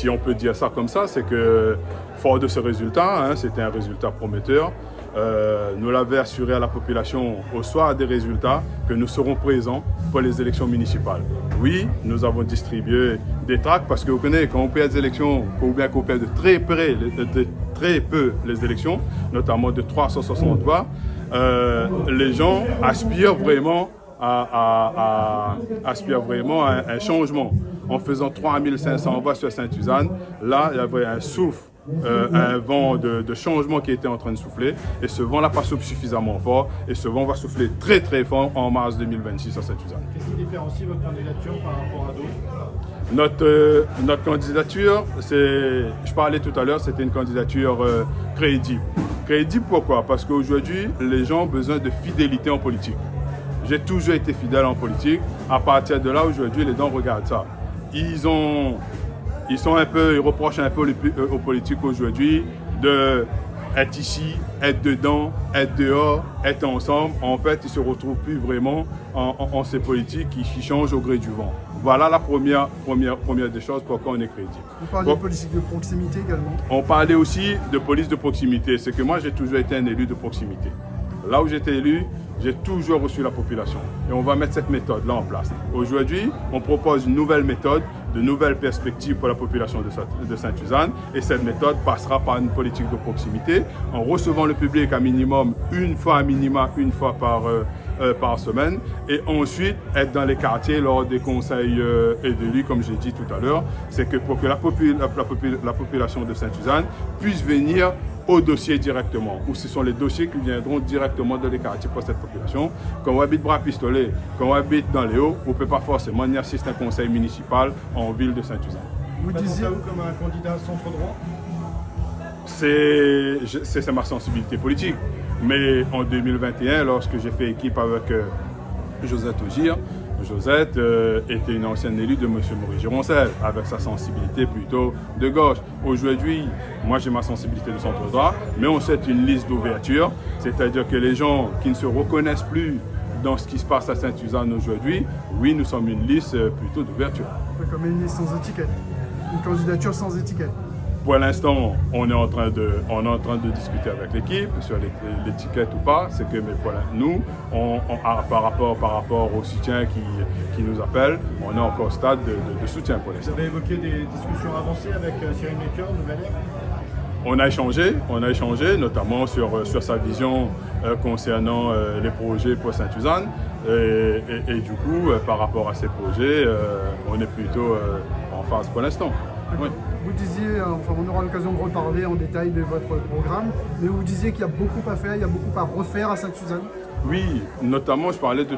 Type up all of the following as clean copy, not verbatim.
Si on peut dire ça comme ça, c'est que fort de ce résultat, c'était un résultat prometteur, nous l'avons assuré à la population au soir des résultats que nous serons présents pour les élections municipales. Oui, nous avons distribué des tracts parce que vous connaissez, quand on perd les élections, ou bien qu'on perd de très peu les élections, notamment de 360 voix, les gens aspirent vraiment à un changement. En faisant 3500 voix sur Sainte-Suzanne, là, il y avait un souffle, un vent de changement qui était en train de souffler. Et ce vent-là pas souffle suffisamment fort. Et ce vent va souffler très très fort en mars 2026 à Sainte-Suzanne. Qu'est-ce qui différencie votre candidature par rapport à d'autres? Notre candidature, je parlais tout à l'heure, c'était une candidature crédible. Crédible pourquoi? Parce qu'aujourd'hui, les gens ont besoin de fidélité en politique. J'ai toujours été fidèle en politique. À partir de là, aujourd'hui, les gens regardent ça. Ils reprochent un peu aux politiques aujourd'hui d'être ici, être dedans, être dehors, être ensemble. En fait, ils ne se retrouvent plus vraiment en ces politiques qui changent au gré du vent. Voilà la première des choses pourquoi on est crédible. Vous parlez de politique de proximité également? On parlait aussi de police de proximité. C'est que moi, j'ai toujours été un élu de proximité. Là où j'étais élu, j'ai toujours reçu la population. Et on va mettre cette méthode-là en place. Aujourd'hui, on propose une nouvelle méthode, de nouvelles perspectives pour la population de Sainte-Suzanne. Et cette méthode passera par une politique de proximité, en recevant le public à minimum une fois par semaine. Et ensuite, être dans les quartiers lors des conseils élus, comme j'ai dit tout à l'heure. C'est que pour que la population de Sainte-Suzanne puisse venir au dossier directement, où ce sont les dossiers qui viendront directement dans les quartiers pour cette population. Quand on habite Bras-Pistolet, quand on habite dans les Hauts, on ne peut pas forcément y assister à un conseil municipal en ville de Sainte-Suzanne. Vous disiez comme un candidat centre-droit? C'est ma sensibilité politique. Mais en 2021, lorsque j'ai fait équipe avec Josette Ogir, Josette était une ancienne élue de M. Maurice Gironcel, avec sa sensibilité plutôt de gauche. Aujourd'hui, moi j'ai ma sensibilité de centre-droit, mais on souhaite une liste d'ouverture, c'est-à-dire que les gens qui ne se reconnaissent plus dans ce qui se passe à Sainte-Suzanne aujourd'hui, oui, nous sommes une liste plutôt d'ouverture. Comme une liste sans étiquette, une candidature sans étiquette. Pour l'instant, on est en train de discuter avec l'équipe sur l'étiquette ou pas. C'est que nous, par rapport au soutien qui nous appelle, on est encore au stade de soutien pour l'instant. Vous avez évoqué des discussions avancées avec Cyril Maker, Nouvelle-Air? On a échangé notamment sur sa vision concernant les projets pour Sainte-Suzanne. Et du coup, par rapport à ces projets, on est plutôt en phase pour l'instant. Oui. Vous disiez, enfin on aura l'occasion de reparler en détail de votre programme, mais vous disiez qu'il y a beaucoup à faire, il y a beaucoup à refaire à Sainte-Suzanne. Oui, notamment je parlais tout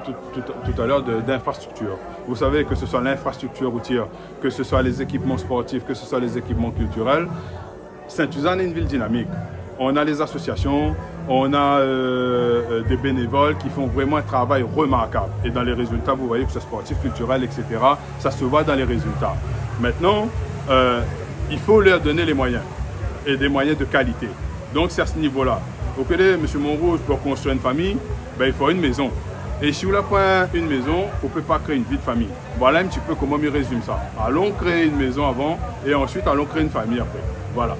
à l'heure d'infrastructure. Vous savez que ce soit l'infrastructure routière, que ce soit les équipements sportifs, que ce soit les équipements culturels, Sainte-Suzanne est une ville dynamique. On a les associations, on a des bénévoles qui font vraiment un travail remarquable. Et dans les résultats, vous voyez que ce soit sportif, culturel, etc., ça se voit dans les résultats. Maintenant, il faut leur donner les moyens, et des moyens de qualité. Donc c'est à ce niveau-là. Vous connaissez, M. Montrouge, pour construire une famille, il faut une maison. Et si vous la prenez une maison, on ne peut pas créer une vie de famille. Voilà un petit peu comment il résume ça. Allons créer une maison avant, et ensuite allons créer une famille après. Voilà.